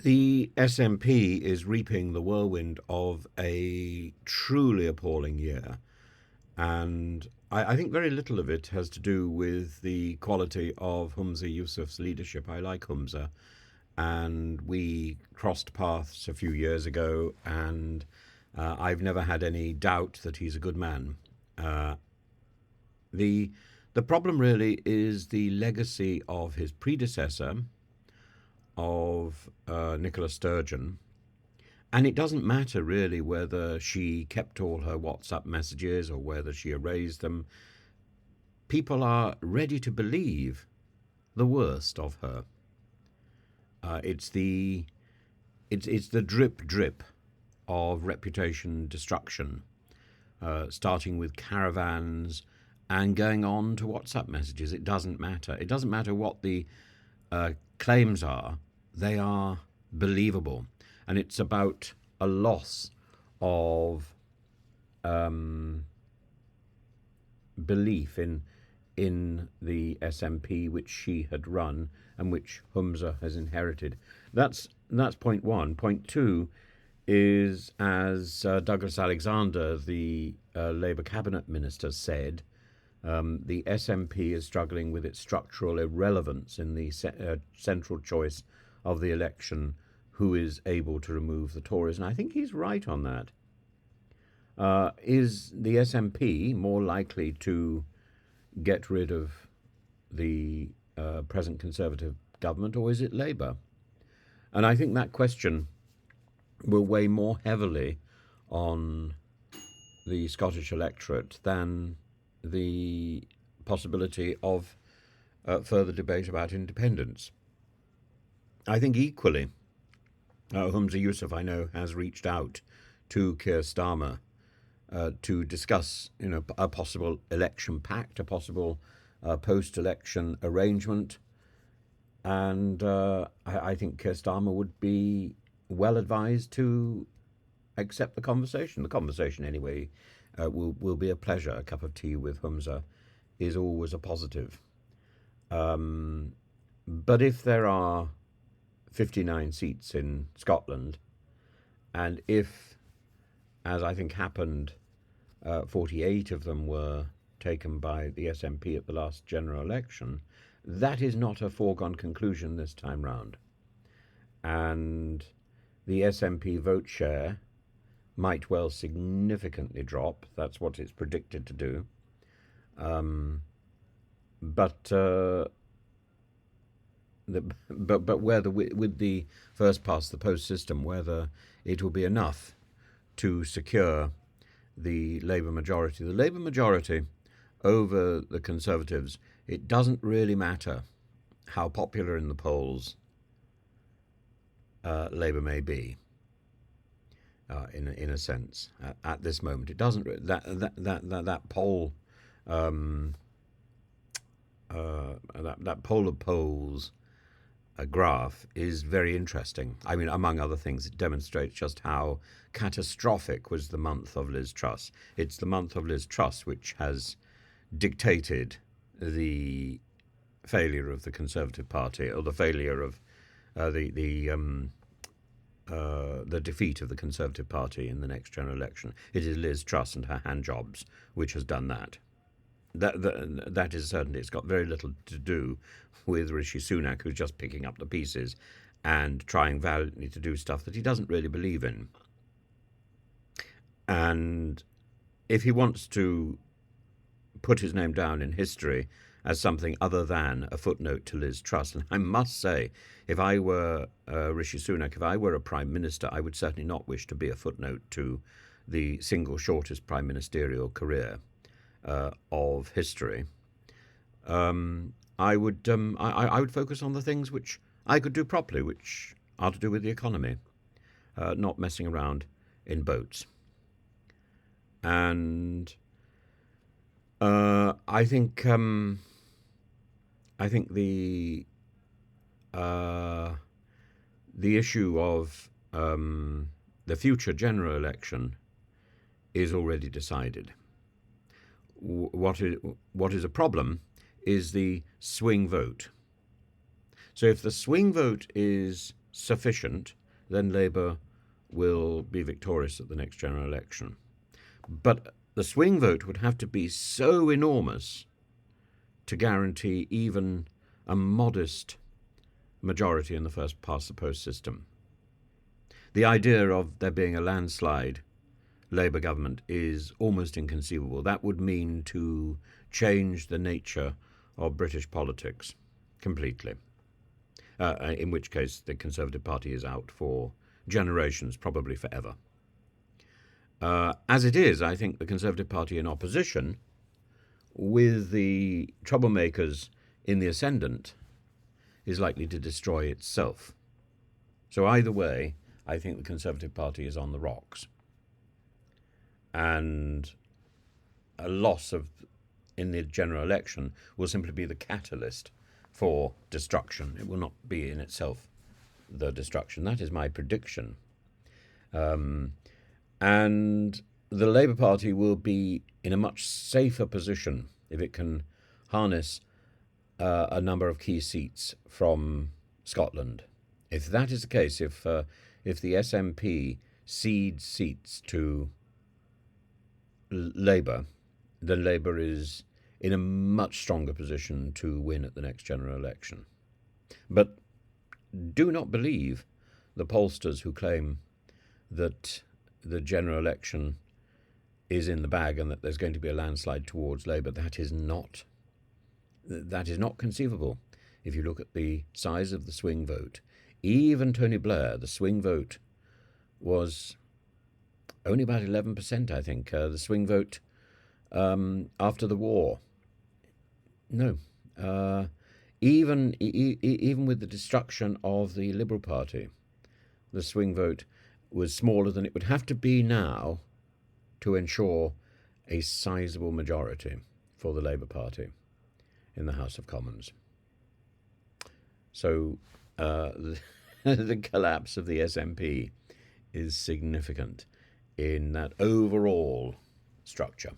The SNP is reaping the whirlwind of a truly appalling year, and I think very little of it has to do with the quality of Humza Yousaf's leadership. I like Humza, and we crossed paths a few years ago, and I've never had any doubt that he's a good man. Uh, the the problem really is the legacy of his predecessor, of Nicola Sturgeon. And it doesn't matter really whether she kept all her WhatsApp messages or whether she erased them. People are ready to believe the worst of her. It's the drip drip of reputation destruction, starting with caravans and going on to WhatsApp messages. It doesn't matter. It doesn't matter what the claims are. They are believable, and it's about a loss of belief in the SNP which she had run and which Humza has inherited. That's point one. Point two is, as Douglas Alexander, the Labour cabinet minister, said, the SNP is struggling with its structural irrelevance in the central choice of the election: who is able to remove the Tories. And I think he's right on that. Is the SNP more likely to get rid of the present Conservative government, or is it Labour? And I think that question will weigh more heavily on the Scottish electorate than the possibility of further debate about independence. I think equally, Humza Yousaf, I know, has reached out to Keir Starmer to discuss, a possible election pact, a possible post-election arrangement, and I think Keir Starmer would be well advised to accept the conversation. The conversation, anyway, will be a pleasure. A cup of tea with Humza is always a positive. But if there are 59 seats in Scotland, and if, as I think happened, 48 of them were taken by the SNP at the last general election, that is not a foregone conclusion this time round. And the SNP vote share might well significantly drop. That's what it's predicted to do. But whether with the first past the post system, whether it will be enough to secure the Labour majority. The Labour majority over the Conservatives, it doesn't really matter how popular in the polls Labour may be. In a sense, at this moment, it doesn't. That poll, that poll of polls graph is very interesting. I mean, among other things, it demonstrates just how catastrophic was the month of Liz Truss. It's the month of Liz Truss which has dictated the failure of the Conservative Party, or the failure of the defeat of the Conservative Party in the next general election. It is Liz Truss and her hand jobs which has done that. That is certainly. It's got very little to do with Rishi Sunak, who's just picking up the pieces and trying valiantly to do stuff that he doesn't really believe in. And if he wants to put his name down in history as something other than a footnote to Liz Truss, and I must say, if I were Rishi Sunak, if I were a Prime Minister, I would certainly not wish to be a footnote to the single shortest prime ministerial career of history. I would focus on the things which I could do properly, which are to do with the economy, not messing around in boats. And I think the issue of the future general election is already decided. What is a problem is the swing vote. So if the swing vote is sufficient, then Labour will be victorious at the next general election. But the swing vote would have to be so enormous to guarantee even a modest majority in the first past the post system. The idea of there being a landslide Labour government is almost inconceivable. That would mean to change the nature of British politics completely, in which case the Conservative Party is out for generations, probably forever. As it is, I think the Conservative Party in opposition, with the troublemakers in the ascendant, is likely to destroy itself. So either way, I think the Conservative Party is on the rocks. And a loss in the general election will simply be the catalyst for destruction. It will not be in itself the destruction. That is my prediction. And the Labour Party will be in a much safer position if it can harness a number of key seats from Scotland. If that is the case, if the SNP cedes seats to Labour, then Labour is in a much stronger position to win at the next general election. But do not believe the pollsters who claim that the general election is in the bag and that there's going to be a landslide towards Labour. That is not conceivable. If you look at the size of the swing vote, even Tony Blair, the swing vote was only about 11%, I think. The swing vote after the war. No. Even with the destruction of the Liberal Party, the swing vote was smaller than it would have to be now to ensure a sizable majority for the Labour Party in the House of Commons. So the collapse of the SNP is significant in that overall structure.